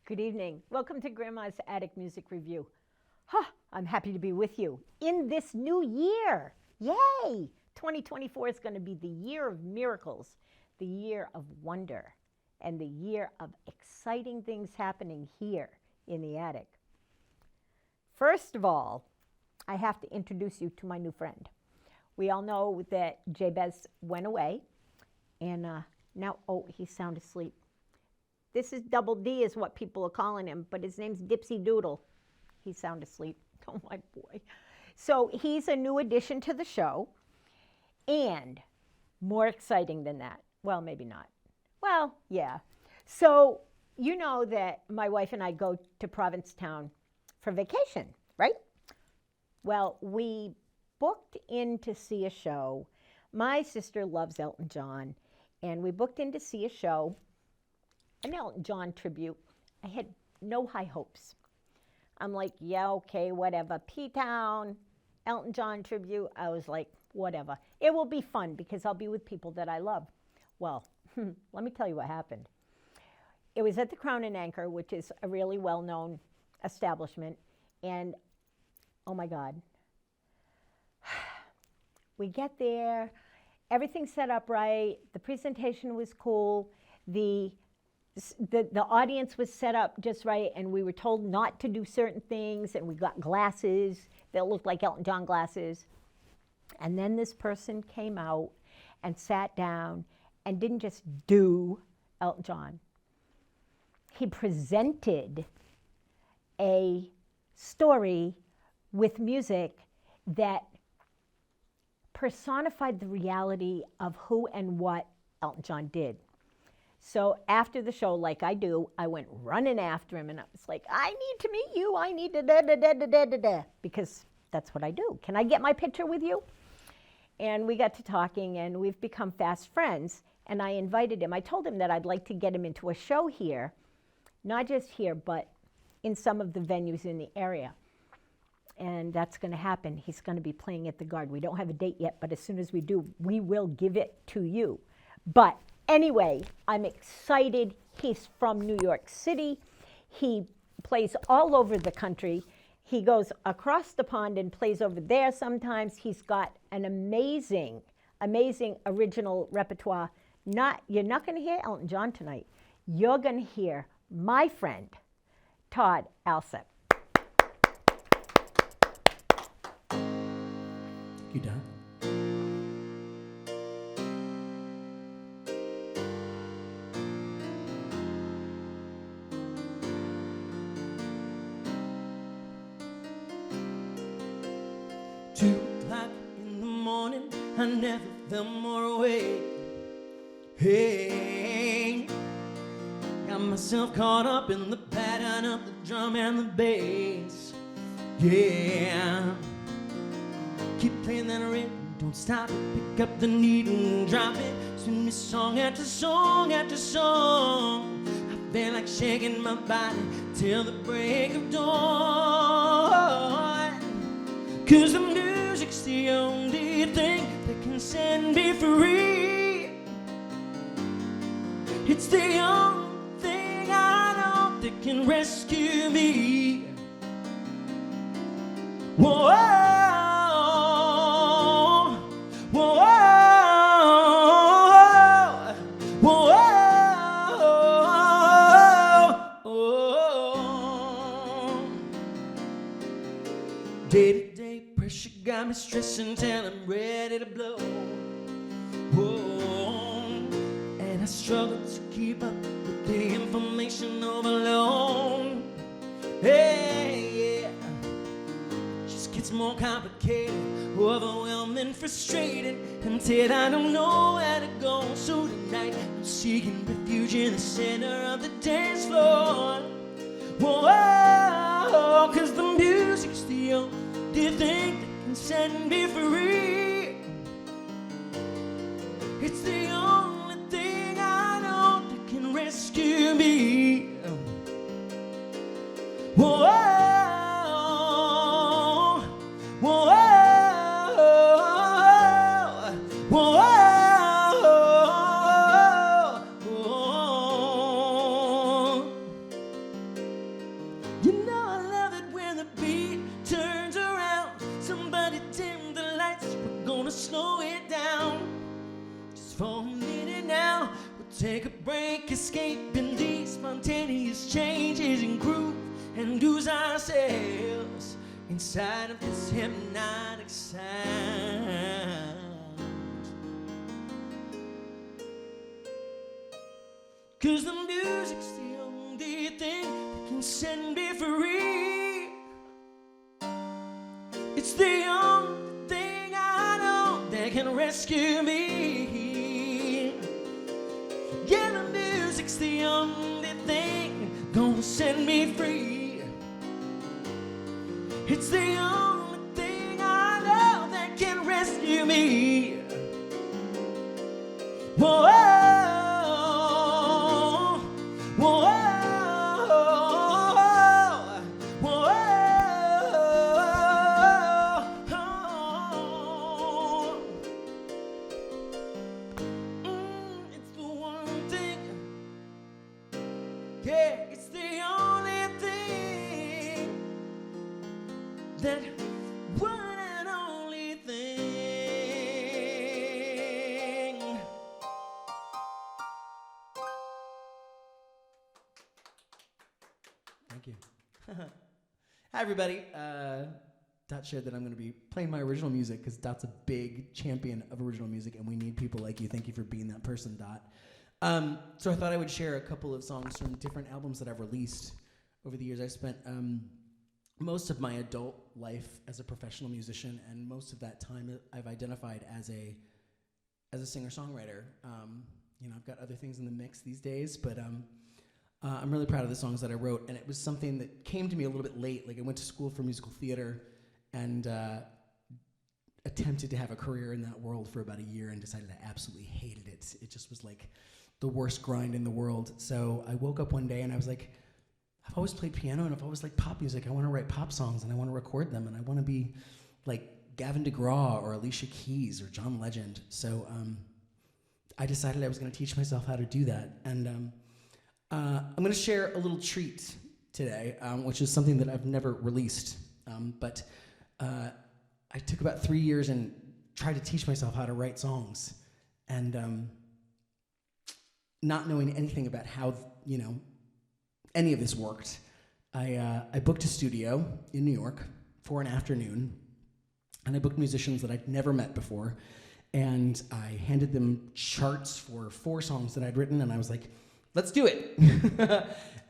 Good evening. Welcome to Grandma's Attic Music Review. I'm happy to be with you in this new year. Yay! 2024 is going to be the year of miracles, the year of wonder, and the year of exciting things happening here in the attic. First of all, I have to introduce you to my new friend. We all know that Jabez went away, and now, he's sound asleep. This is Double D is what people are calling him, but his name's Dipsy Doodle. He's sound asleep. Oh, my boy. So he's a new addition to the show, and more exciting than that. Well, maybe not. Well, yeah. So you know that my wife and I go to Provincetown for vacation, right? Well, we booked in to see a show. My sister loves Elton John, and we booked in to see a show, an Elton John tribute. I had no high hopes. I'm like, yeah, okay, whatever. P-Town, Elton John tribute. I was like, whatever. It will be fun because I'll be with people that I love. Well, let me tell you what happened. It was at the Crown and Anchor, which is a really well-known establishment. And, oh my God. We get there. Everything's set up right. The presentation was cool. The audience was set up just right, and we were told not to do certain things, and we got glasses that looked like Elton John glasses. And then this person came out and sat down and didn't just do Elton John. He presented a story with music that personified the reality of who and what Elton John did. So after the show, like I do, I went running after him, and I was like, I need to meet you. I need to da-da-da-da-da-da-da, because that's what I do. Can I get my picture with you? And we got to talking, and we've become fast friends, and I invited him. I told him that I'd like to get him into a show here, not just here, but in some of the venues in the area. And that's going to happen. He's going to be playing at the Guard. We don't have a date yet, but as soon as we do, we will give it to you. But anyway, I'm excited. He's from New York City. He plays all over the country. He goes across the pond and plays over there sometimes. He's got an amazing, amazing original repertoire. You're not going to hear Elton John tonight. You're going to hear my friend, Todd Alsup. You done? I never felt more awake. Hey, got myself caught up in the pattern of the drum and the bass. Yeah, keep playing that rhythm, don't stop it. Pick up the needle and drop it. Sing me song after song after song. I feel like shaking my body till the break of dawn. 'Cause the music's the only thing that can set me free. It's the only thing I know that can rescue me. Whoa, whoa, whoa, whoa. Pressure got me stressing till I'm ready to blow. Whoa. And I struggle to keep up with the information overload. Hey, yeah. Just gets more complicated, overwhelming, frustrated, until I don't know where to go. So tonight I'm seeking refuge in the center of the dance floor. Whoa, 'cause the music's the only thing that can set me free. It's the only thing I know that can rescue me. Whoa, whoa, whoa, whoa. You know I love it when the beat turns around. Somebody dim the lights, we're gonna slow it down. Just for a minute now, we'll take a break, escaping these spontaneous changes in groove, and lose ourselves inside of this hypnotic sound. 'Cause the music's the only thing that can set me free. It's the only thing I know that can rescue me. Yeah, the music's the only thing gonna set me free. It's the only thing I know that can rescue me. Whoa, whoa, whoa. It's the one thing. Yeah, it's the only thing, that one and only thing. Thank you. Hi, everybody. Dot shared that I'm going to be playing my original music because Dot's a big champion of original music, and we need people like you. Thank you for being that person, Dot. So I thought I would share a couple of songs from different albums that I've released over the years. I spent most of my adult life as a professional musician, and most of that time I've identified as a singer-songwriter. I've got other things in the mix these days, but I'm really proud of the songs that I wrote, and it was something that came to me a little bit late. Like, I went to school for musical theater and attempted to have a career in that world for about a year and decided I absolutely hated it. It just was like the worst grind in the world. So I woke up one day and I was like, I've always played piano and I've always liked pop music. I want to write pop songs and I want to record them and I want to be like Gavin DeGraw or Alicia Keys or John Legend. So I decided I was going to teach myself how to do that. And I'm going to share a little treat today, which is something that I've never released. But I took about 3 years and tried to teach myself how to write songs. And not knowing anything about how, any of this worked, I booked a studio in New York for an afternoon, and I booked musicians that I'd never met before, and I handed them charts for 4 songs that I'd written, and I was like, let's do it.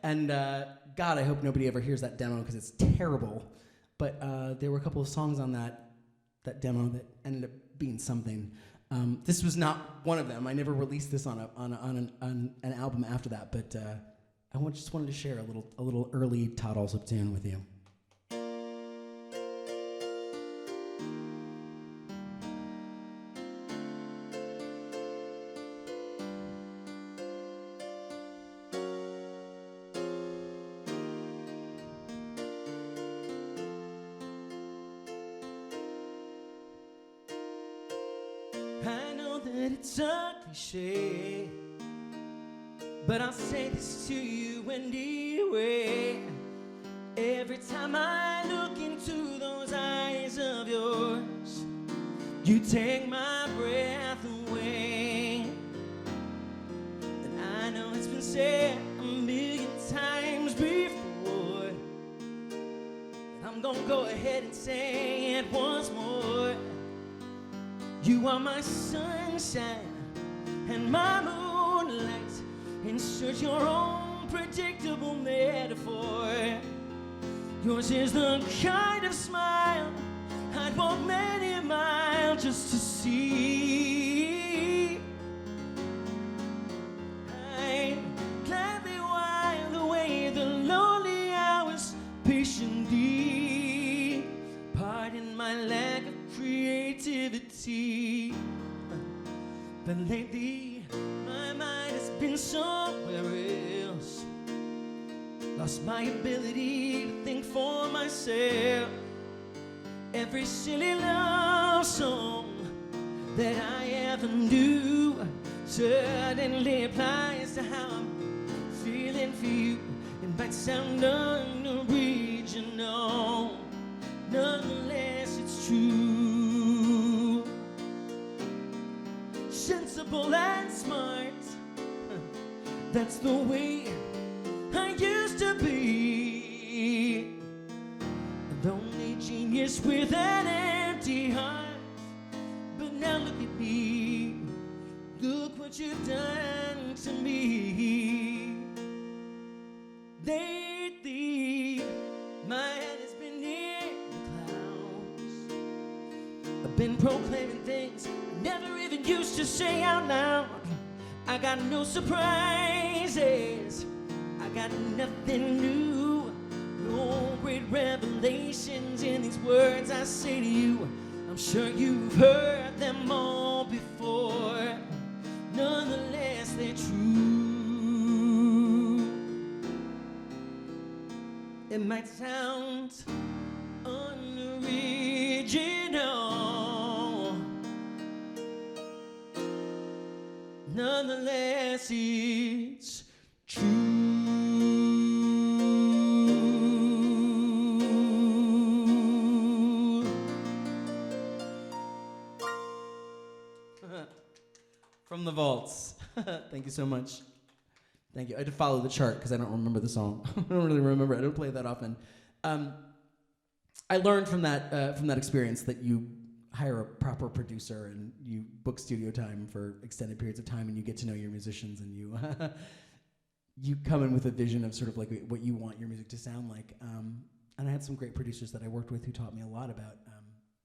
And God, I hope nobody ever hears that demo because it's terrible, but there were a couple of songs on that demo that ended up being something. This was not one of them. I never released this on an album after that, but I just wanted to share a little early Todd Alsup tune with you. I know that it's a cliche, but I'll say this to you anyway. Every time I look into those eyes of yours, you take my breath away. And I know it's been said a million times before, and I'm gonna go ahead and say it once more. You are my sunshine and my moonlight. Insert your own predictable metaphor. Yours is the kind of smile I'd walk many miles just to see. I'd gladly while away the lonely hours patiently. Pardon my lack of creativity, but lately my mind has been somewhere else. Lost my ability to think for myself. Every silly love song that I ever knew suddenly applies to how I'm feeling for you. It might sound unoriginal, nonetheless it's true. Sensible and smart, that's the way I used to be. A lonely genius with an empty heart. But now look at me, look what you've done to me. Lately, my head has been in the clouds. I've been proclaiming things I never even used to say out loud. I got no surprises, I got nothing new, no great revelations in these words I say to you. I'm sure you've heard them all before, nonetheless they're true. It might sound unoriginal, nonetheless it's true. From the vaults. Thank you so much. Thank you. I had to follow the chart because I don't remember the song. I don't really remember. I don't play it that often. I learned from that experience that you hire a proper producer and you book studio time for extended periods of time and you get to know your musicians and you you come in with a vision of sort of like what you want your music to sound like. And I had some great producers that I worked with who taught me a lot about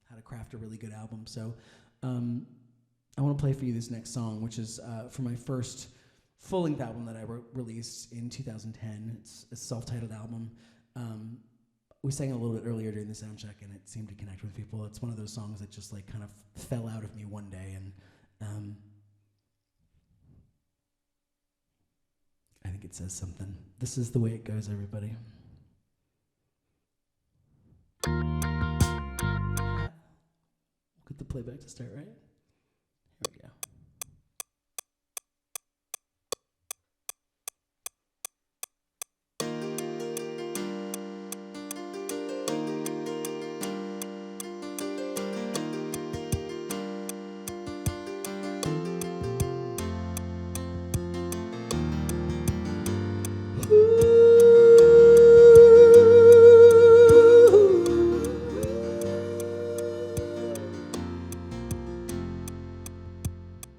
how to craft a really good album. So I want to play for you this next song, which is from my first full-length album that I released in 2010. It's a self-titled album. We sang it a little bit earlier during the sound check, and it seemed to connect with people. It's one of those songs that just like kind of fell out of me one day, and I think it says something. This is the way it goes, everybody. Get the playback to start, right? Here we go.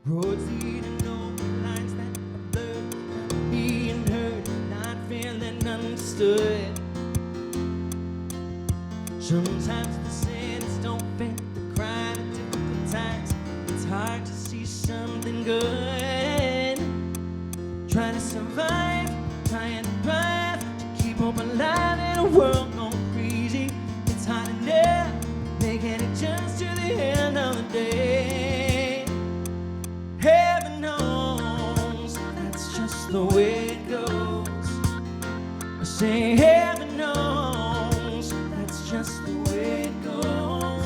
Roads leading over lines that are blurred, not being heard, not feeling understood. Sometimes the sins don't fit the crowd at difficult times. It's hard to see something good. Trying to survive, trying to thrive, to keep hope alive in a world gone crazy. It's hard enough making it just to the end of the day. Heaven knows that's just the way it goes. I say heaven knows that's just the way it goes.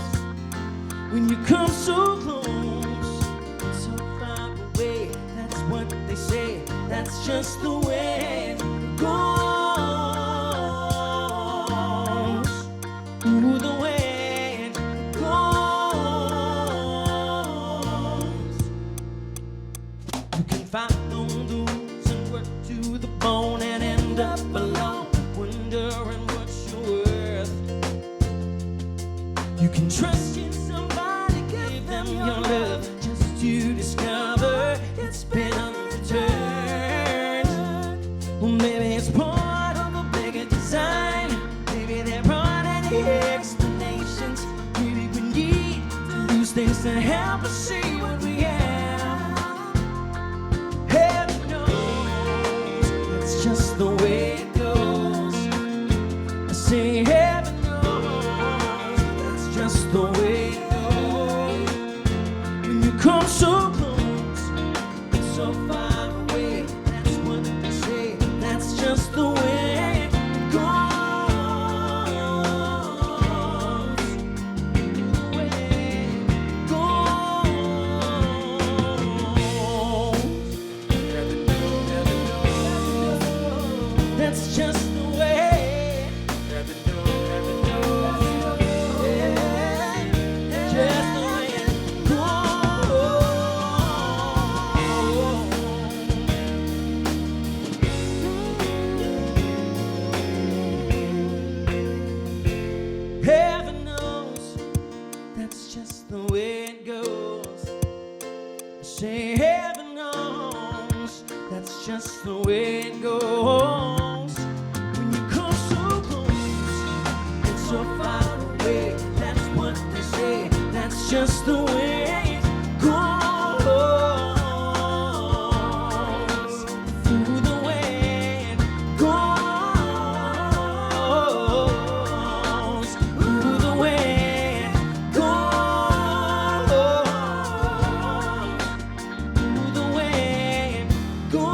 When you come so close and so far away, that's what they say. That's just the way it goes. Ooh, the way it goes. You can follow the rules and work to the bone and end up alone, wondering what you're worth. You can Well, maybe it's part of a bigger design. Maybe there aren't any explanations. Maybe we need to lose things to help us see what we have. Heaven knows it's just the way it goes. I say heaven knows that's just the way it goes. When you come so close and so far away, that's what they say. That's just the way it goes. The way it goes. Heaven knows, heaven knows. That's just the way. Heaven knows, heaven knows. Yeah, just the way it goes. Heaven knows that's just the way it goes. Say heaven knows that's just the way it goes. When you come so close and so far away, that's what they say. That's just the way it goes. Through the way it goes. Through the way it goes. Through the way it goes.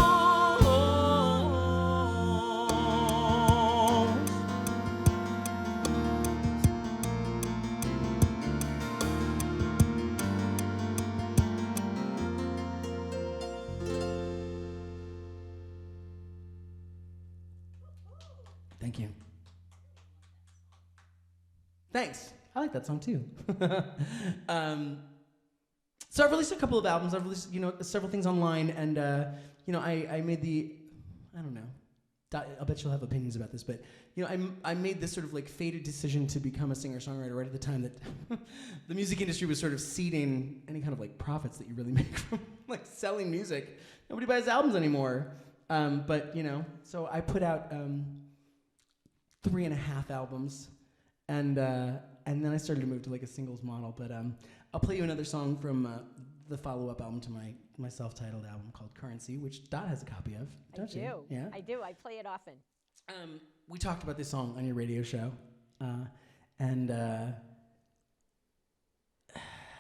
Thank you. Thanks. I like that song too. So I've released a couple of albums. I've released, several things online, and I made the, I don't know. I'll bet you'll have opinions about this, but I made this sort of like fated decision to become a singer-songwriter right at the time that the music industry was sort of seeding any kind of like profits that you really make from like selling music. Nobody buys albums anymore. So I put out 3.5 albums, and then I started to move to like a singles model. But I'll play you another song from the follow-up album to my self-titled album called Currency, which Dot has a copy of. Don't you? Yeah. I do. I play it often. We talked about this song on your radio show, and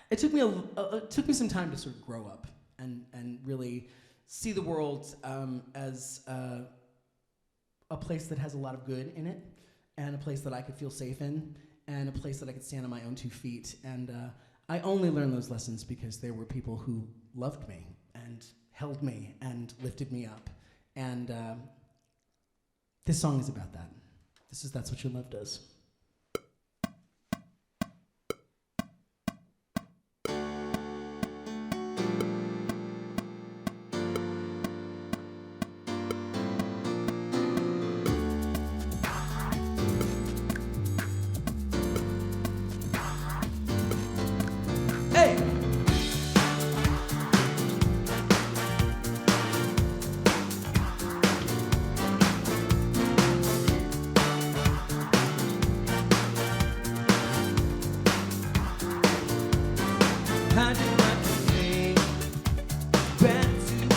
it took me some time to sort of grow up and really see the world as a place that has a lot of good in it, and a place that I could feel safe in, and a place that I could stand on my own 2 feet. And I only learned those lessons because there were people who loved me and held me and lifted me up. And this song is about that. That's what your love does. How do I convey gratitude?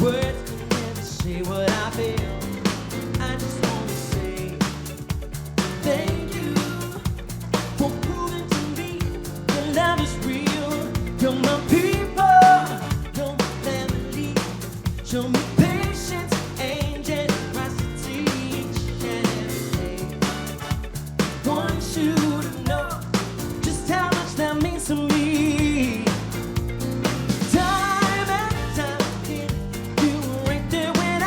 Words can never say what I feel. I just want to say thank you for proving to me that love is real. You're my people, you're my family. Show me patience and generosity each and every day. Want you to know just how much that means to me. Time and time again, you were right there when I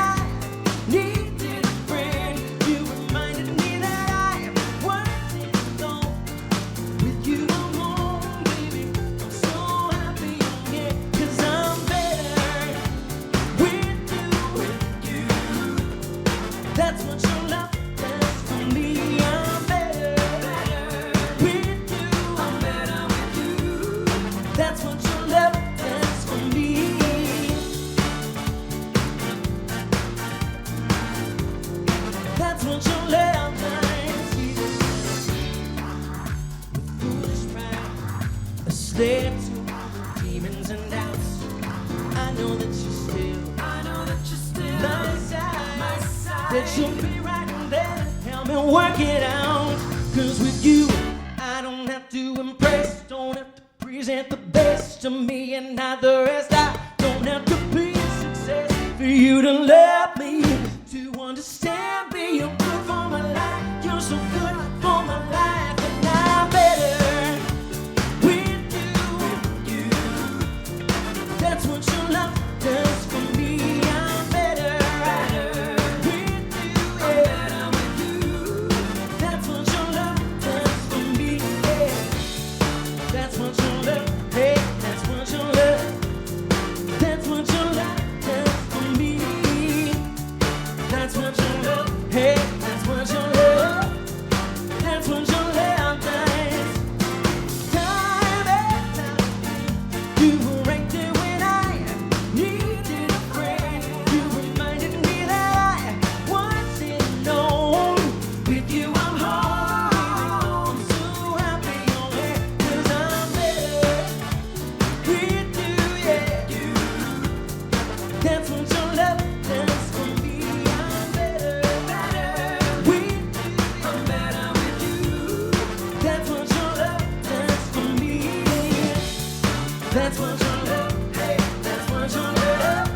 needed a friend. You reminded me that I wasn't alone. With you I'm home, baby. I'm so happy I'm here, 'cause I'm better with you. That's what your love does for me. I'm better with you. I'm better with you. That's what your love does for me. Said she'll be right there, help me work it out. Cause with you, I don't have to impress, don't have to present the best of me, and neither rest. I don't have to be a success for you to love me, to understand me. You're good for my life, you're so good for my life, and I'm better with you. That's what your love does for me. I'm better with you, yeah. That's what your love does for me, yeah. That's what your love, hey, that's what your love, that's what your love does for me. That's what your love, hey, that's what your love, that's what your love does. Time and time, you were right there when I needed a friend. You reminded me that I wasn't alone. With you I'm home, so happy you're here, 'cause I'm better with you, yeah. That's what your love does for me. I'm better with you. I'm better with you. That's what your love does for me. That's what your love, hey, that's what your love,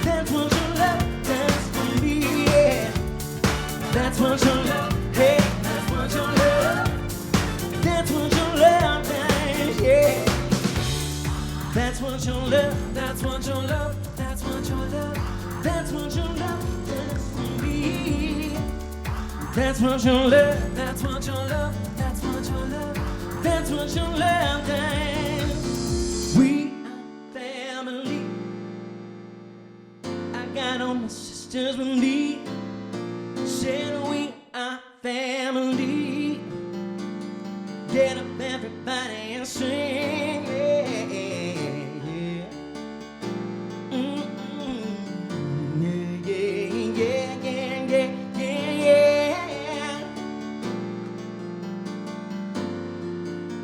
that's what your love does for me, yeah. That's what your love, hey, that's what your love, that's what your love does, yeah. That's what your love, that's what your love, that's what your love, that's what your love does for me. That's what your love, that's what your love, that's what your love, that's what your love does. We are family. I got all my sisters with me. Said we are family. Get up everybody and sing, yeah, yeah. Yeah, yeah, yeah, yeah, yeah.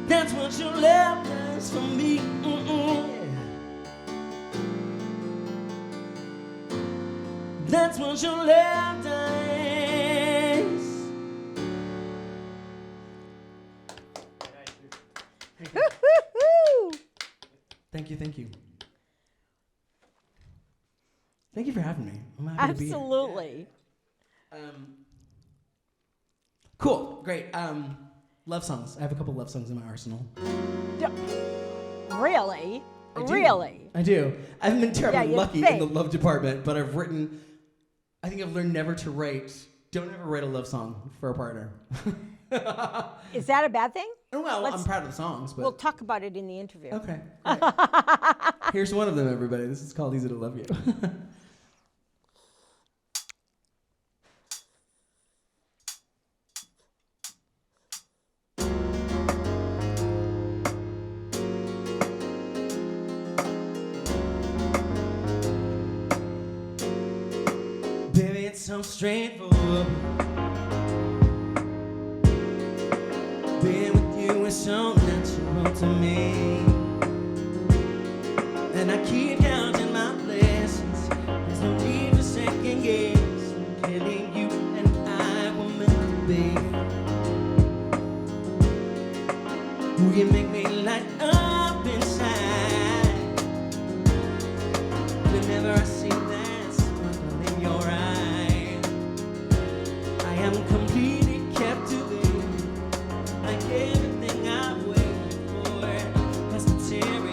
That's what your love does for me. That's what your love does. Woo-hoo-hoo! Thank you, thank you. Thank you for having me. I'm happy to be here. Absolutely. Cool, great. Love songs. I have a couple love songs in my arsenal. Really? I do. Really? I do. I haven't been terribly you'd lucky in think. the love department, but I've written, I think I've learned never to write, don't ever write a love song for a partner. Is that a bad thing? Well, I'm proud of the songs, but. We'll talk about it in the interview. Okay. Great. Here's one of them, everybody. This is called Easy to Love You. Baby, it's so straightforward. Being with you is so natural to me. And I keep counting my blessings. There's no need for second guessing. Clearly you and I were meant to be. Ooh, you make me light up inside. Whenever I see that sparkle in your eye, I am completely captivated. Like everything I've waited for has materialized.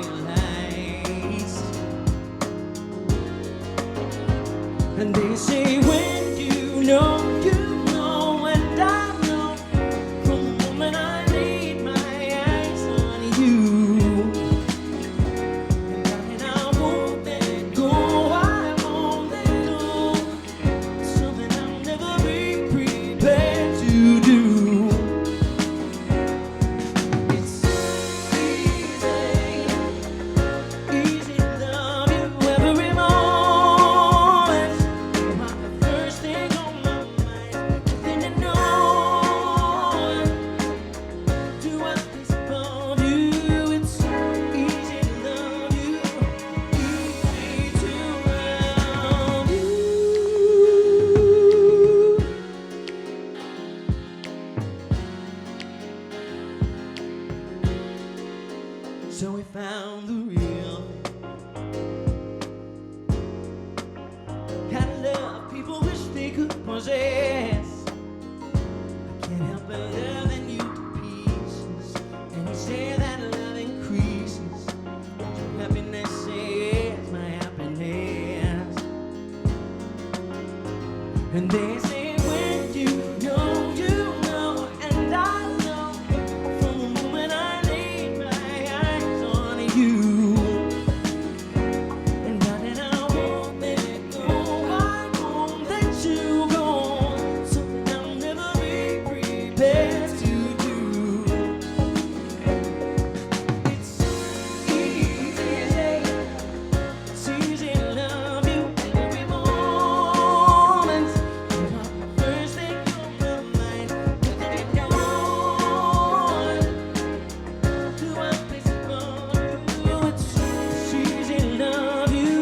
And they say when you know, and I know from the moment I laid my eyes on you. And darling, I won't let it go, I won't let you go. Something I'll never be prepared to do. It's easy to love you every moment. You are the first thing on my mind. Without you gone, do I place it on you? It's easy to love you,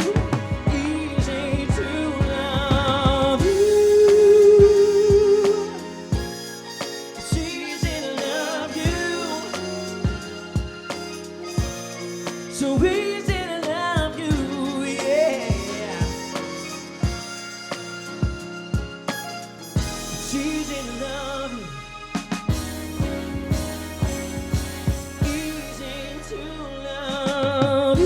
easy to love you. It's easy to love you, so easy to love you, yeah. It's easy to love you, easy to love you.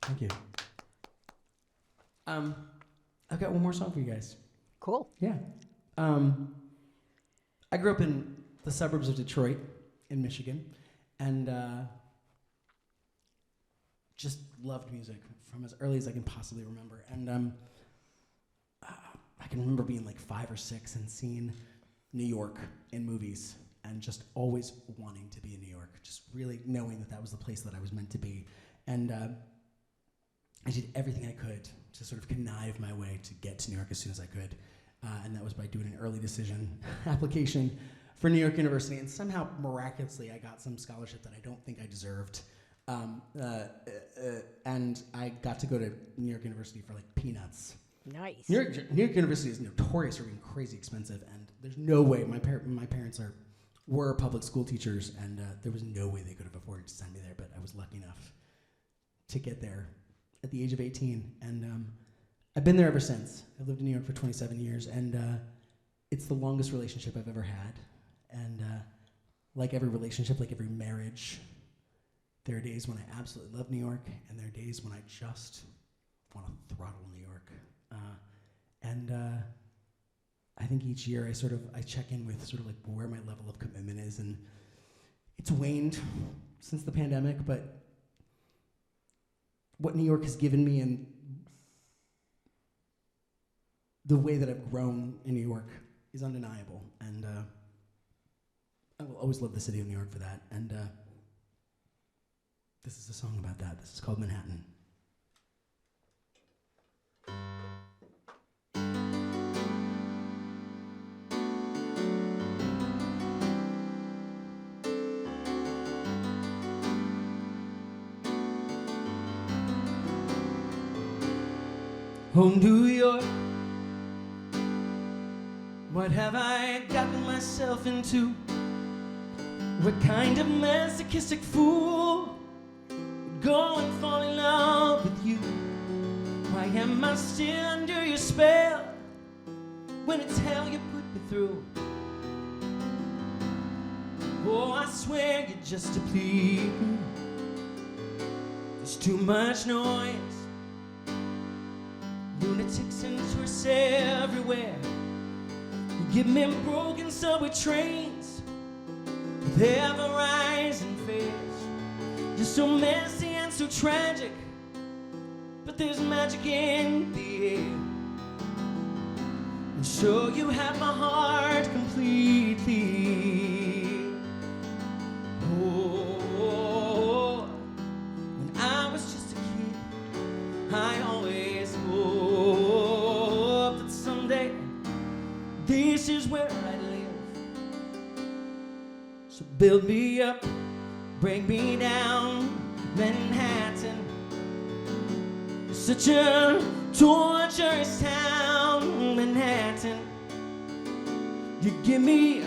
Thank you. I've got one more song for you guys. Cool. Yeah. I grew up in the suburbs of Detroit in Michigan, and just loved music from as early as I can possibly remember. And I can remember being like 5 or 6 and seeing New York in movies, and just always wanting to be in New York, just really knowing that that was the place that I was meant to be. And I did everything I could to sort of connive my way to get to New York as soon as I could. And that was by doing an early decision application for New York University. And somehow, miraculously, I got some scholarship that I don't think I deserved. And I got to go to New York University for like peanuts. Nice. New York University is notorious for being crazy expensive, and there's no way, my parents were public school teachers, and there was no way they could have afforded to send me there, but I was lucky enough to get there at the age of 18, and I've been there ever since. I've lived in New York for 27 years, and it's the longest relationship I've ever had. And like every relationship, like every marriage, there are days when I absolutely love New York, and there are days when I just want to throttle New York. And I think each year I check in with sort of like where my level of commitment is, and it's waned since the pandemic, but what New York has given me and the way that I've grown in New York is undeniable, and I will always love the city of New York for that. And this is a song about that. This is called Manhattan. Oh, New York, what have I gotten myself into? What kind of masochistic fool would go and fall in love with you? Why am I still under your spell when it's hell you put me through? Oh, I swear you're just to please me. There's too much noise, lunatics and tourists everywhere. You give me broken subway trains with ever-rising fares. You're so messy and so tragic, but there's magic in the air. And so you have my heart completely. Oh, when I was just a kid, I always hoped that someday this is where I'd live. So build me up, break me down, Manhattan. Such a torturous town, Manhattan. You give me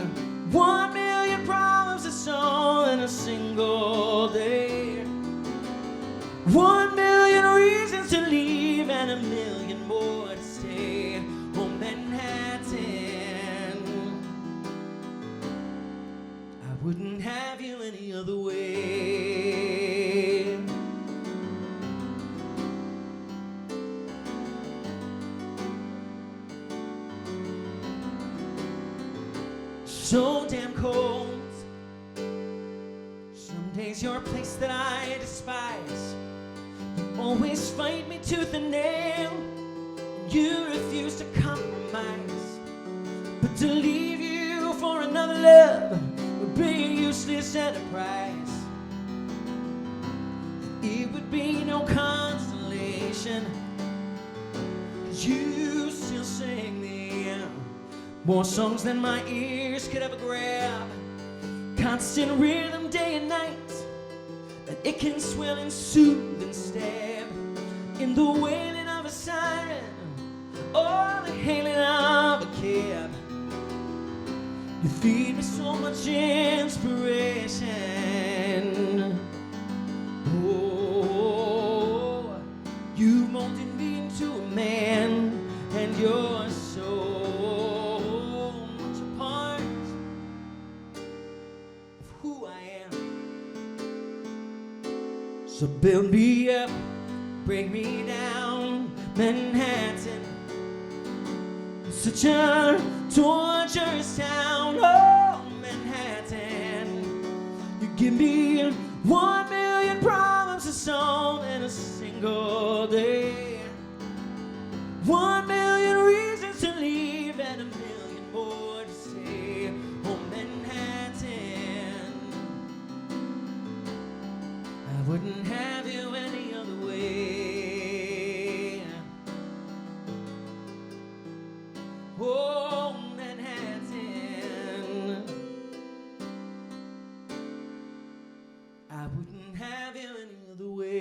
1,000,000 problems to solve in a single day. 1,000,000 reasons to leave and 1,000,000 more to stay. Oh, Manhattan, I wouldn't have you any other way. So damn cold. Some days you're a place that I despise. You always fight me tooth and nail. You refuse to compromise. But to leave you for another love would be a useless enterprise. It would be no consolation, 'cause you still sing me more songs than my ears could ever grab. Constant rhythm day and night, and it can swell and soothe and stab in the wailing of a siren or the hailing of a cab. You feed me so much inspiration. Oh, you molded me into a man, and you're so much a part of who I am. So build me up, break me down, Manhattan. Such a torturous town, oh Manhattan. You give me 1,000,000 problems to solve in a single day. 1,000,000 reasons to leave and 1,000,000 more to stay. Oh Manhattan, I wouldn't have you any other way. Oh Manhattan, I wouldn't have you any other way.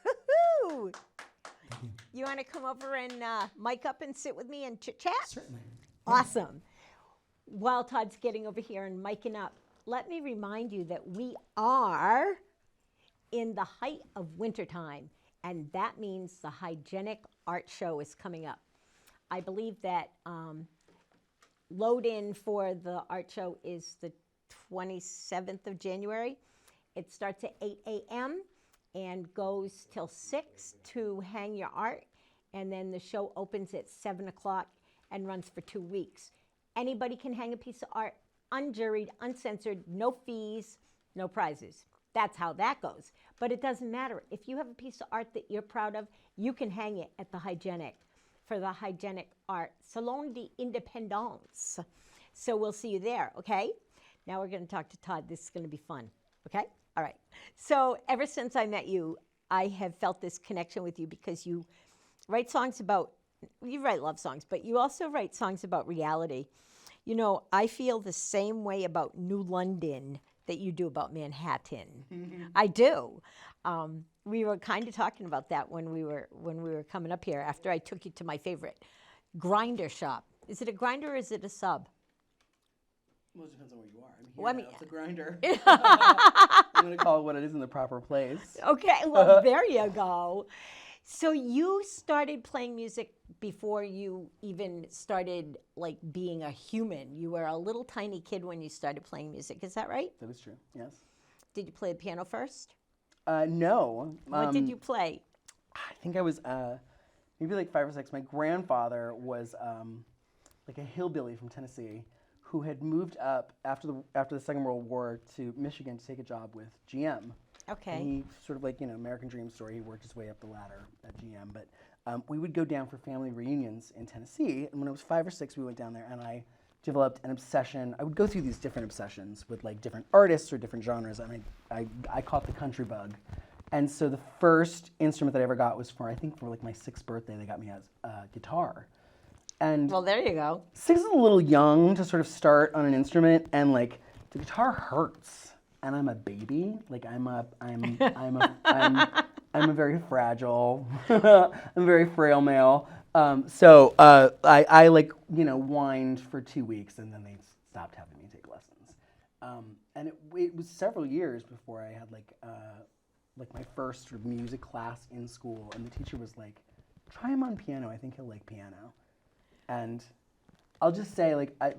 Woo-hoo! You want to come over and mic up and sit with me and chit chat? Certainly. Awesome. While Todd's getting over here and micing up, let me remind you that we are in the height of wintertime, and that means the Hygienic Art Show is coming up. I believe that load-in for the art show is the 27th of January. It starts at 8 a.m. and goes till 6 to hang your art, and then the show opens at 7 o'clock and runs for 2 weeks. Anybody can hang a piece of art, unjuried, uncensored, no fees, no prizes. That's how that goes. But it doesn't matter. If you have a piece of art that you're proud of, you can hang it at the Hygienic for the Hygienic Art Salon d'Independance. So we'll see you there, okay? Now we're going to talk to Todd. This is going to be fun, okay? All right. So ever since I met you, I have felt this connection with you because you write songs about, you write love songs, but you also write songs about reality. You know, I feel the same way about New London that you do about Manhattan. Mm-hmm. I do. We were kind of talking about that when we were coming up here after I took you to my favorite grinder shop. Is it a grinder or is it a sub? Well, it depends on where you are. Well, I mean, it's a grinder. I'm going to call it what it is in the proper place. Okay, well, there you go. So you started playing music before you even started, like, being a human. You were a little tiny kid when you started playing music. Is that right? That is true, yes. Did you play the piano first? No. What did you play? I think I was maybe like 5 or 6. My grandfather was like a hillbilly from Tennessee who had moved up after the Second World War to Michigan to take a job with GM. Okay. And he sort of like, American Dream story, he worked his way up the ladder at GM. But we would go down for family reunions in Tennessee. And when I was 5 or 6, we went down there and I developed an obsession. I would go through these different obsessions with like different artists or different genres. And I caught the country bug. And so the first instrument that I ever got was for like my 6th birthday, they got me a guitar. And well, there you go. 6 is a little young to sort of start on an instrument, and like the guitar hurts, and I'm a baby. Like I'm a very fragile, I'm a very frail male. So I like, whined for 2 weeks, and then they stopped having me take lessons. And it was several years before I had like my first sort of music class in school, and the teacher was like, "Try him on piano. I think he'll like piano." And I'll just say, I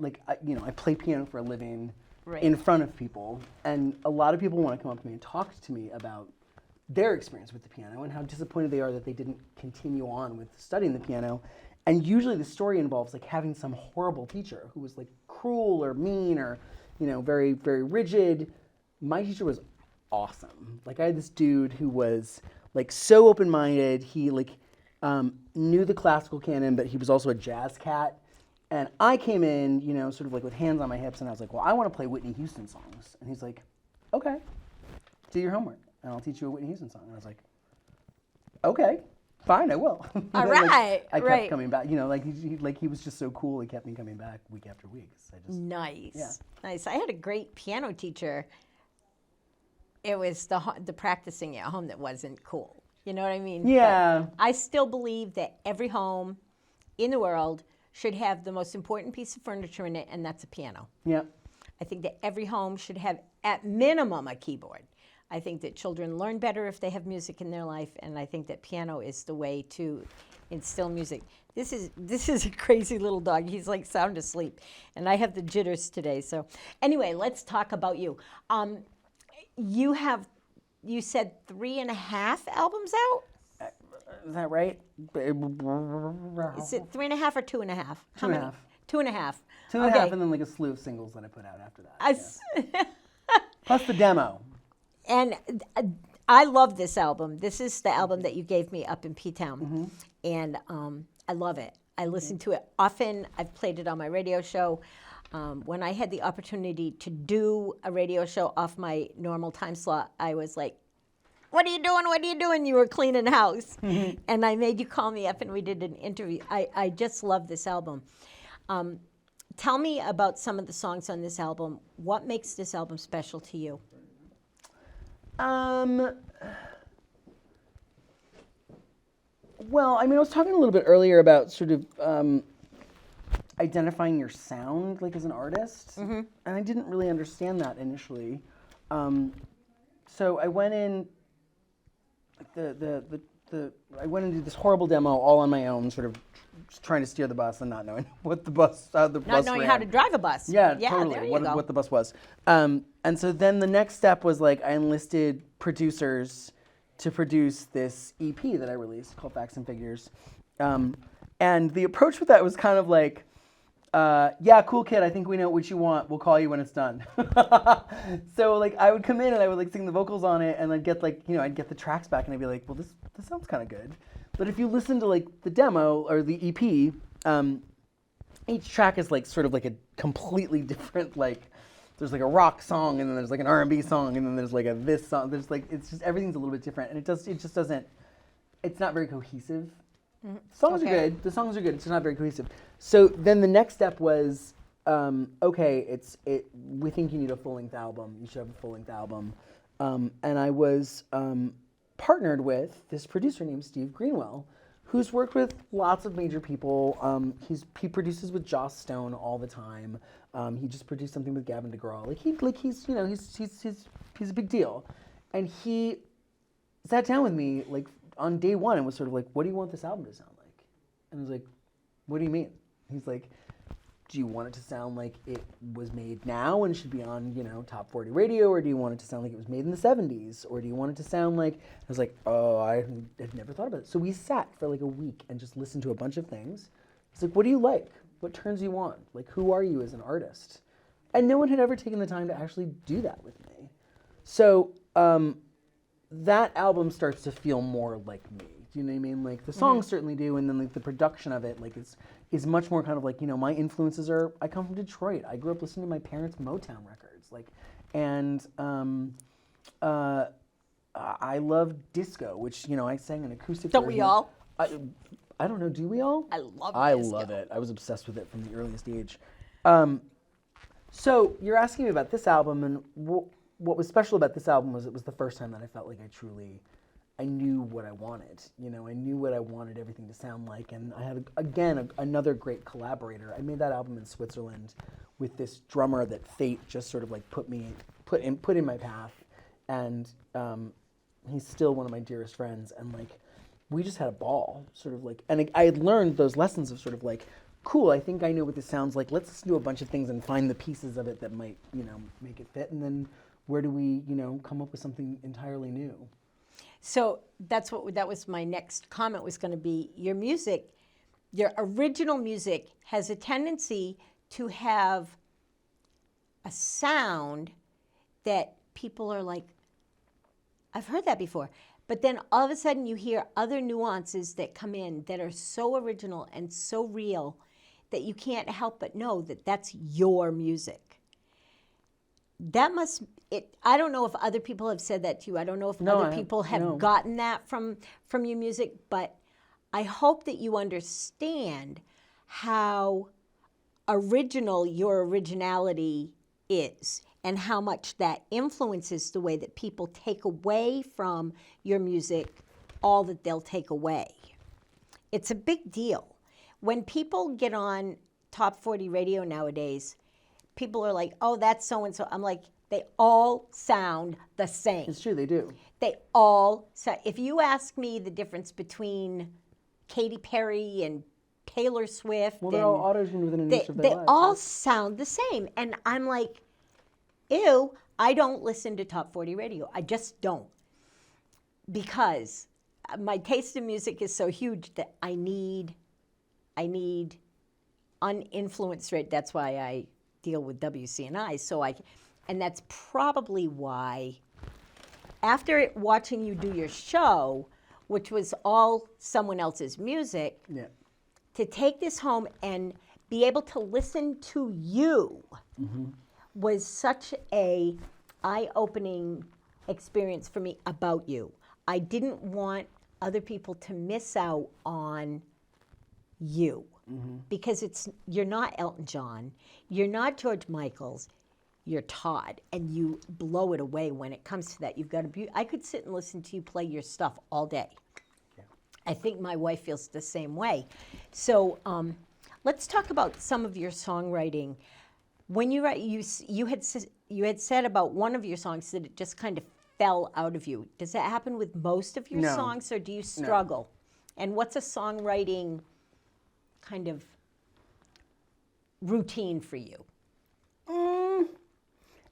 play piano for a living in front of people, and a lot of people want to come up to me and talk to me about their experience with the piano and how disappointed they are that they didn't continue on with studying the piano. And usually the story involves like having some horrible teacher who was like cruel or mean or, very, very rigid. My teacher was awesome. Like I had this dude who was like so open-minded. He knew the classical canon, but he was also a jazz cat. And I came in, sort of like with hands on my hips, and I was like, well, I want to play Whitney Houston songs. And he's like, okay, do your homework, and I'll teach you a Whitney Houston song. And I was like, okay, fine, I will. All right, I kept coming back. He was just so cool. He kept me coming back week after week. Nice. I had a great piano teacher. It was the practicing at home that wasn't cool. You know what I mean? Yeah. But I still believe that every home in the world should have the most important piece of furniture in it, and that's a piano. Yeah. I think that every home should have, at minimum, a keyboard. I think that children learn better if they have music in their life, and I think that piano is the way to instill music. This is a crazy little dog. He's like sound asleep, and I have the jitters today. So anyway, let's talk about you. You said 3.5 albums out? Is that right? Is it 3.5 or 2.5? How 2.5. many? 2.5. 2.5, and then like a slew of singles that I put out after that. Yeah. Plus the demo. And I love this album. This is the album that you gave me up in P-Town. And I love it. I listen to it often. I've played it on my radio show. When I had the opportunity to do a radio show off my normal time slot, I was like, what are you doing? What are you doing? You were cleaning house. And I made you call me up and we did an interview. I just love this album. Tell me about some of the songs on this album. What makes this album special to you? Well, I was talking a little bit earlier about sort of identifying your sound, like as an artist, and I didn't really understand that initially. So I went in. I went and did this horrible demo all on my own, sort of trying to steer the bus and not knowing what the bus Not knowing how to drive a bus. Yeah, totally. totally. What the bus was. And so then the next step was like I enlisted producers to produce this EP that I released called Facts and Figures. And the approach with that was kind of like, yeah, cool kid, I think we know what you want. We'll call you when it's done. So like I would come in and I would like sing the vocals on it, and I'd get like, I'd get the tracks back and I'd be like, well, this sounds kind of good. But if you listen to like the demo or the EP, each track is like sort of like a completely different, like there's like a rock song, and then there's like an R&B song, and then there's like this song. There's like, it's just, everything's a little bit different, and it just doesn't, it's not very cohesive. Songs are good. The songs are good. It's not very cohesive. So then the next step was, okay, we think you need a full-length album. You should have a full-length album. And I was partnered with this producer named Steve Greenwell, who's worked with lots of major people. He produces with Joss Stone all the time. He just produced something with Gavin DeGraw. He's a big deal. And he sat down with me like on day one and was sort of like, what do you want this album to sound like? And I was like, what do you mean? He's like, do you want it to sound like it was made now and should be on, top 40 radio, or do you want it to sound like it was made in the 70s? Or do you want it to sound like, I was like, oh, I had never thought about it. So we sat for like a week and just listened to a bunch of things. It's like, what do you like? What turns you on? Like, who are you as an artist? And no one had ever taken the time to actually do that with me. So that album starts to feel more like me. Do you know what I mean? Like the songs certainly do, and then like the production of it, like is much more kind of like, my influences are, I come from Detroit. I grew up listening to my parents' Motown records, like, and I love disco, which I sang an acoustic. Don't we all? I don't know. Do we all? I love disco. I love it. I was obsessed with it from the earliest age. So you're asking me about this album, and what was special about this album was it was the first time that I felt like I knew what I wanted. I knew what I wanted everything to sound like, and I had another great collaborator. I made that album in Switzerland with this drummer that fate just sort of like put in my path, and he's still one of my dearest friends, and like we just had a ball, sort of like, and I had learned those lessons of sort of like, cool, I think I know what this sounds like. Let's listen to a bunch of things and find the pieces of it that might, make it fit. And then where do we, come up with something entirely new? So that was my next comment was going to be your music, your original music has a tendency to have a sound that people are like, I've heard that before. But then all of a sudden you hear other nuances that come in that are so original and so real that you can't help but know that that's your music. I don't know if other people have said that to you. I don't know if other people have gotten that from your music, but I hope that you understand how original your originality is and how much that influences the way that people take away from your music all that they'll take away. It's a big deal. When people get on Top 40 radio nowadays, people are like, oh, that's so-and-so. I'm like, they all sound the same. It's true, they do. They all sound. If you ask me the difference between Katy Perry and Taylor Swift, well, they're all auto-tuned within an inch of their lives. They all sound the same. And I'm like, ew, I don't listen to Top 40 radio. I just don't. Because my taste in music is so huge that I need uninfluenced radio. That's why I deal with WCNI. And that's probably why, after watching you do your show, which was all someone else's music, to take this home and be able to listen to you was such a eye-opening experience for me about you. I didn't want other people to miss out on you because you're not Elton John, you're not George Michael's, you're Todd, and you blow it away when it comes to that. You've got I could sit and listen to you play your stuff all day. Yeah. I think my wife feels the same way. So let's talk about some of your songwriting. When you write, you had said about one of your songs that it just kind of fell out of you. Does that happen with most of your songs, or do you struggle? No. And what's a songwriting kind of routine for you?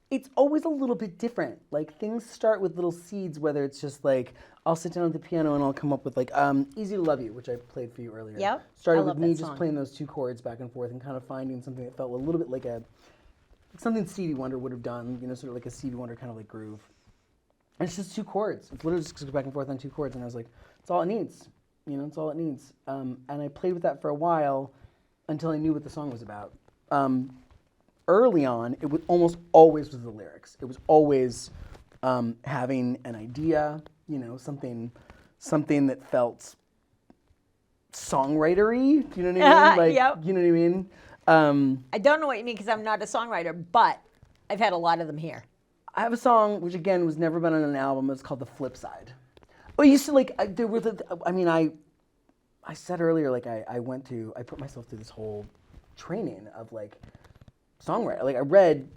It's always a little bit different. Like, things start with little seeds, whether it's just like, I'll sit down at the piano and I'll come up with like, Easy to Love You, which I played for you earlier. Yep. Started with me just playing those two chords back and forth and kind of finding something that felt a little bit like something Stevie Wonder would have done, sort of like a Stevie Wonder kind of like groove. And it's just two chords. It's literally just goes back and forth on two chords, and I was like, it's all it needs. It's all it needs. And I played with that for a while until I knew what the song was about. Early on, it was almost always was the lyrics. It was always having an idea, something that felt songwritery. Do you know what I mean? Like, yep. You know what I mean? I don't know what you mean because I'm not a songwriter, but I've had a lot of them here. I have a song which again was never been on an album. It's called "The Flip Side." Well, you see, like there were I said earlier, like I put myself through this whole training of like songwriter. Like I read,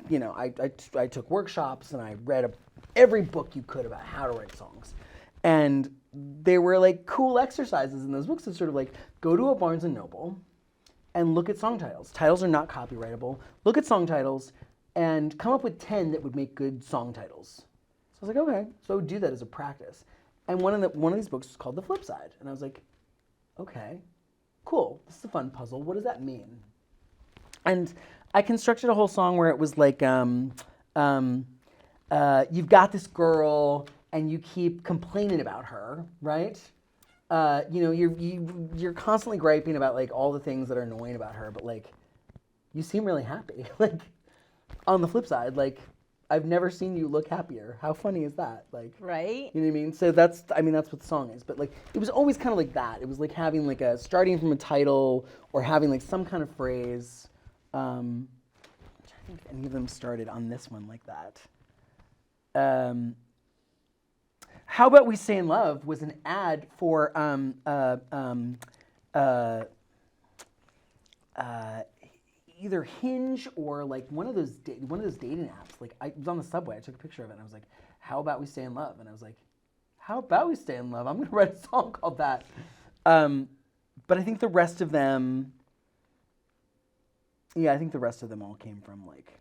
I took workshops and I read every book you could about how to write songs, and there were like cool exercises in those books of sort of like go to a Barnes and Noble and look at song titles. Titles are not copyrightable. Look at song titles and come up with 10 that would make good song titles. So I was like, okay. So I would do that as a practice. And one of these books was called The Flip Side. And I was like, okay, cool. This is a fun puzzle. What does that mean? And I constructed a whole song where it was like, you've got this girl and you keep complaining about her, right? You're constantly griping about like all the things that are annoying about her, but like, you seem really happy. Like, on the flip side, like, I've never seen you look happier. How funny is that? Like, right? You know what I mean? So that's what the song is. But like, it was always kind of like that. It was like having like starting from a title or having like some kind of phrase. I'm trying think if any of them started on this one like that. How About We Stay in Love was an ad for either Hinge or like one of those dating apps. Like I was on the subway, I took a picture of it, and I was like, "How about we stay in love?" And I was like, "How about we stay in love?" I'm gonna write a song called that. But I think the rest of them, I think the rest of them all came from like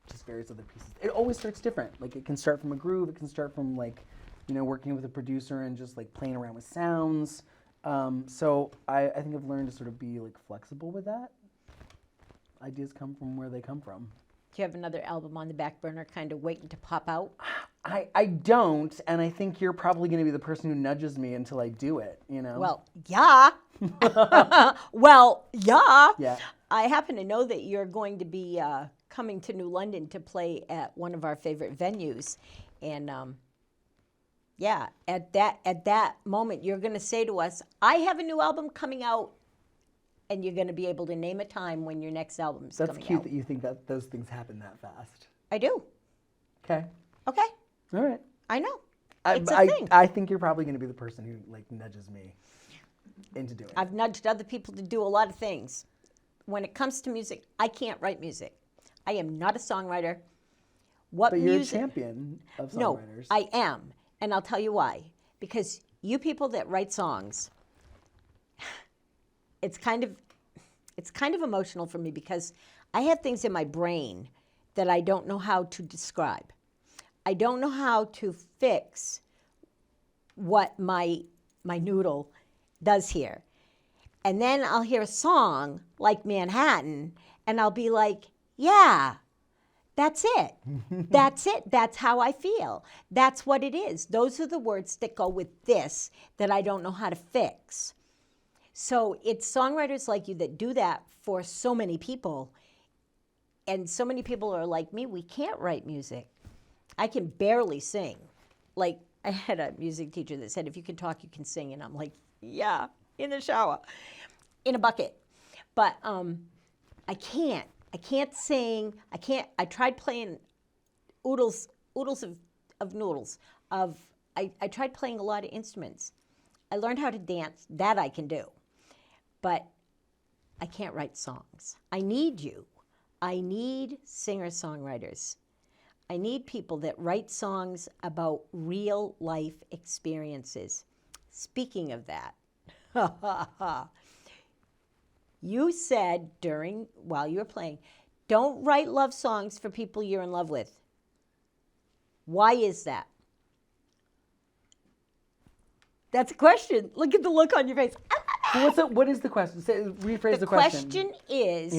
just various other pieces. It always starts different. Like it can start from a groove. It can start from like, working with a producer and just like playing around with sounds. So I think I've learned to sort of be like flexible with that. Ideas come from where they come from. Do you have another album on the back burner kind of waiting to pop out? I don't, and I think you're probably going to be the person who nudges me until I do it, Well, yeah. Well, yeah. Yeah. I happen to know that you're going to be coming to New London to play at one of our favorite venues. And at that moment, you're going to say to us, I have a new album coming out, and you're going to be able to name a time when your next album's coming out. That's cute that you think that those things happen that fast. I do. Okay. Okay. All right. I know. It's a thing. I think you're probably going to be the person who like nudges me into doing it. I've nudged other people to do a lot of things. When it comes to music, I can't write music. I am not a songwriter. But you're a champion of songwriters. No, I am. And I'll tell you why. Because you people that write songs, it's kind of emotional for me because I have things in my brain that I don't know how to describe. I don't know how to fix what my noodle does here. And then I'll hear a song like Manhattan, and I'll be like, yeah, that's it. That's it. That's how I feel. That's what it is. Those are the words that go with this that I don't know how to fix. So it's songwriters like you that do that for so many people. And so many people are like me, we can't write music. I can barely sing. Like, I had a music teacher that said, if you can talk, you can sing. And I'm like, yeah, in the shower, in a bucket. But I can't sing. I tried playing oodles of noodles. I tried playing a lot of instruments. I learned how to dance. That I can do. But I can't write songs. I need you. I need singer-songwriters. I need people that write songs about real life experiences. Speaking of that, you said while you were playing, don't write love songs for people you're in love with. Why is that? That's a question. Look at the look on your face. What is the question? Rephrase the question. The question is,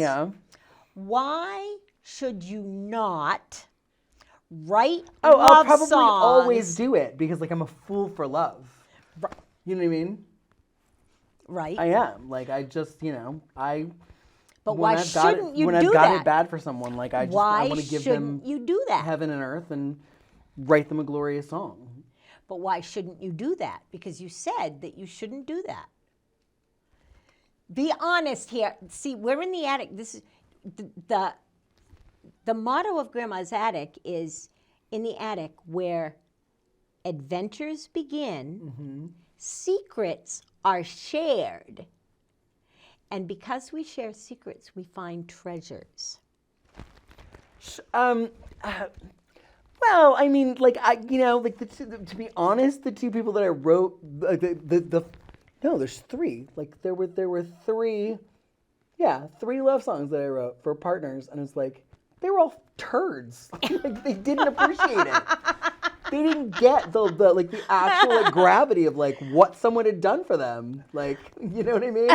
why should you not write love I'll probably songs? always do it because like I'm a fool for love. Right. You know what I mean? Right. I am. Like I just, But why shouldn't you do that? When I've got it bad for someone, like I want to give them you do that? heaven and earth and write them a glorious song. But why shouldn't you do that? Because you said that you shouldn't do that. Be honest here. See, we're in the attic. This is the motto of Grandma's Attic is in the attic where adventures begin, secrets are shared. And because we share secrets, we find treasures. Well, I mean, like to be honest, the two people that I wrote, there's three. Like there were three love songs that I wrote for partners, and it's like they were all turds. Like they didn't appreciate it. They didn't get the actual gravity of like what someone had done for them. Like, you know what I mean?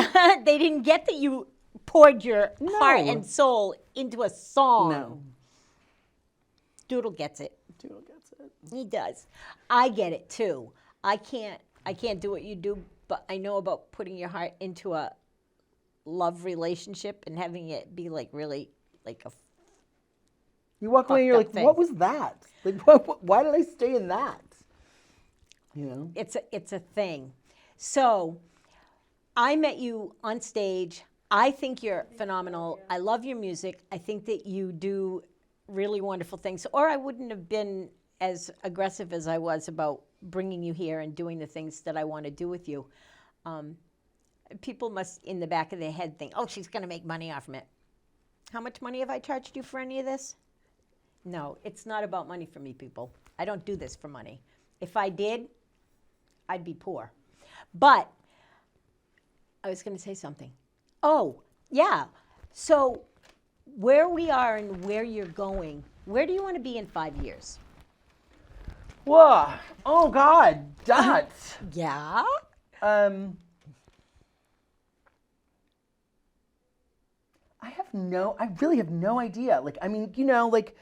They didn't get that you poured your heart and soul into a song. No. Doodle gets it. Doodle gets it. He does. I get it too. I can't do what you do, but I know about putting your heart into a love relationship and having it be like really like a. You walk away and you're like, what was that? Like, why did I stay in that? You know? It's a thing. So I met you on stage. I think you're phenomenal. I love your music. I think that you do really wonderful things, or I wouldn't have been as aggressive as I was about bringing you here and doing the things that I want to do with you. People must, in the back of their head, think, oh, she's going to make money off of it. How much money have I charged you for any of this? No, it's not about money for me, people. I don't do this for money. If I did, I'd be poor. But I was going to say something. Oh, yeah. So where we are and where you're going, where do you want to be in 5 years? Whoa. Oh, God. Dot. Yeah? I really have no idea. Like, I mean, you know, like,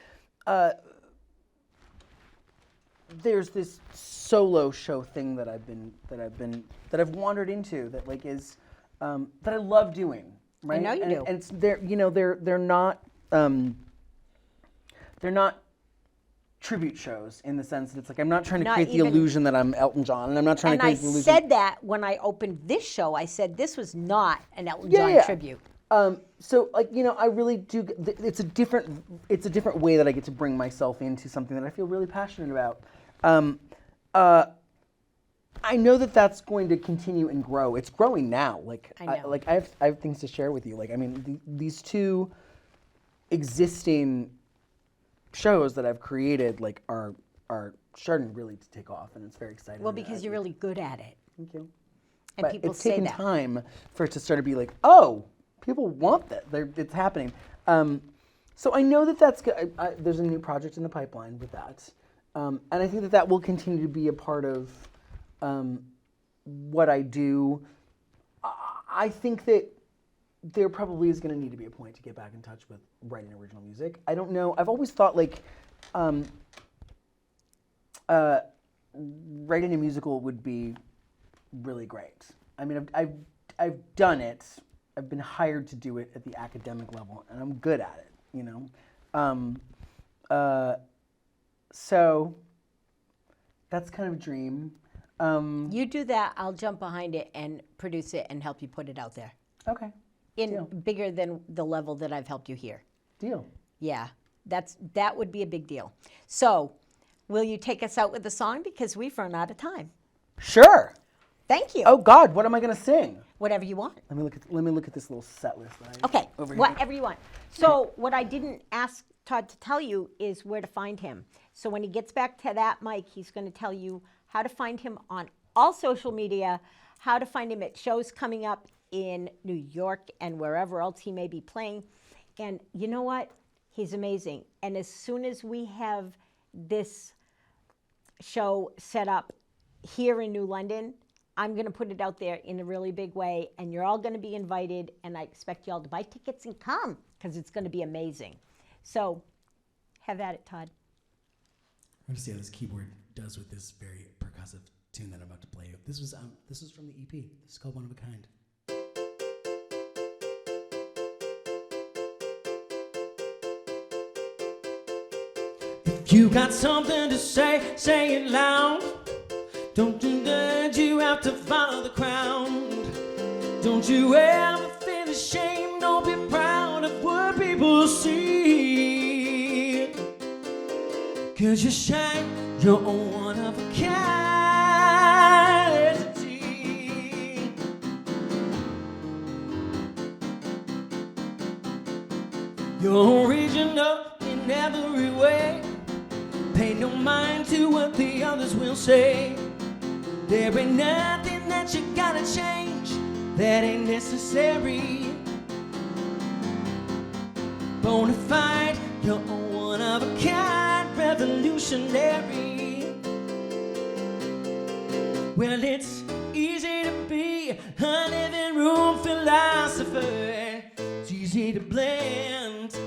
there's this solo show thing that I've wandered into that like is, that I love doing. Right? I know you do. And it's, they're not tribute shows in the sense that it's like, I'm not trying to Not create the even- illusion that I'm Elton John, and I'm not trying And to I create the illusion. said that when I opened this show. I said this was not an Elton John Yeah. tribute. So like, you know, I really do, it's a different way that I get to bring myself into something that I feel really passionate about. I know that that's going to continue and grow. It's growing now. Like, I know. I have things to share with you. Like, I mean, these two existing shows that I've created, like, are starting really to take off, and it's very exciting. Well, because you're really good at it. Thank you. And But people it's say taken that. time for it to start to be like, oh, people want that. It's happening. So I know that that's good. There's a new project in the pipeline with that. And I think that will continue to be a part of what I do. I think that there probably is going to need to be a point to get back in touch with writing original music. I don't know. I've always thought like writing a musical would be really great. I mean, I've done it. I've been hired to do it at the academic level, and I'm good at it. You know. So that's kind of a dream. You do that, I'll jump behind it and produce it and help you put it out there. Okay. In Deal. bigger than the level that I've helped you here. Deal. Yeah, that would be a big deal. So, will you take us out with a song because we've run out of time? Sure. Thank you. Oh God, what am I gonna sing? Whatever you want. Let me look at this little set list. That I Okay, over here. whatever you want. So, what I didn't ask Todd to tell you is where to find him. So, when he gets back to that mic, he's going to tell you how to find him on all social media, how to find him at shows coming up in New York and wherever else he may be playing. And you know what? He's amazing. And as soon as we have this show set up here in New London, I'm going to put it out there in a really big way, and you're all going to be invited, and I expect you all to buy tickets and come because it's going to be amazing. So have at it, Todd. I'm going to see how this keyboard does with this very percussive tune that I'm about to play you. This was from the EP. This is called One of a Kind. If you got something to say, say it loud. Don't you that you have to follow the crowd. Don't you ever feel ashamed. Don't be proud of what people see. 'Cause you shine your own one of a kind entity. You're original in every way. Pay no mind to what the others will say. There ain't nothing that you gotta change that ain't necessary. Bonafide, you're one of a kind, revolutionary. Well, it's easy to be a living room philosopher. It's easy to blend,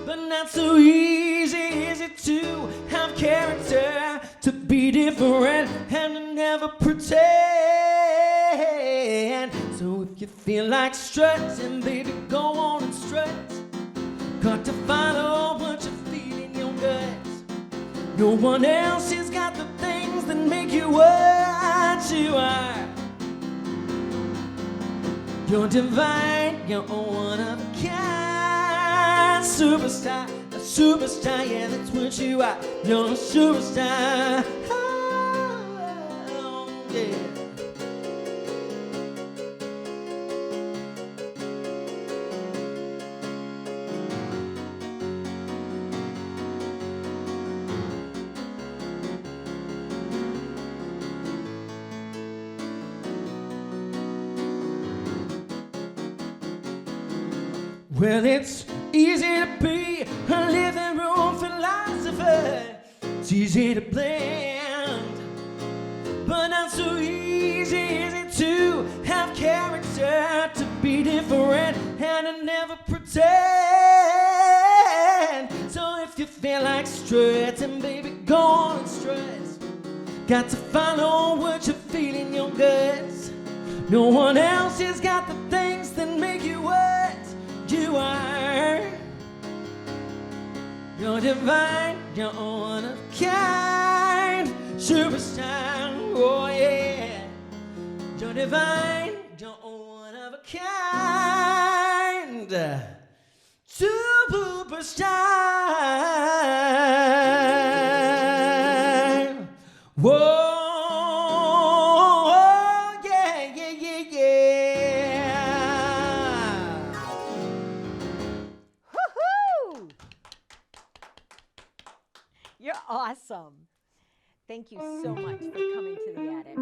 but not so easy is it to have character, to be different and to never pretend. So if you feel like strutting, baby, go on and strut. Got to follow what you feel in your gut. No one else has got the things that make you what you are. You're divine, you're one of a kind. Superstar, a superstar, yeah, that's what you are. You're a superstar. Oh, yeah. Well, it's easy to be a living room philosopher. It's easy to blend, but not so easy is it to have character, to be different and to never pretend. So if you feel like strutting, baby, go on and strut. Got to follow what you feel in your guts. No one else has got the things that make you what you are. You're divine, you're one of a kind. Superstar, oh yeah. You're divine, you're one of a kind. Superstar. Whoa. You're awesome. Thank you so much for coming to the attic.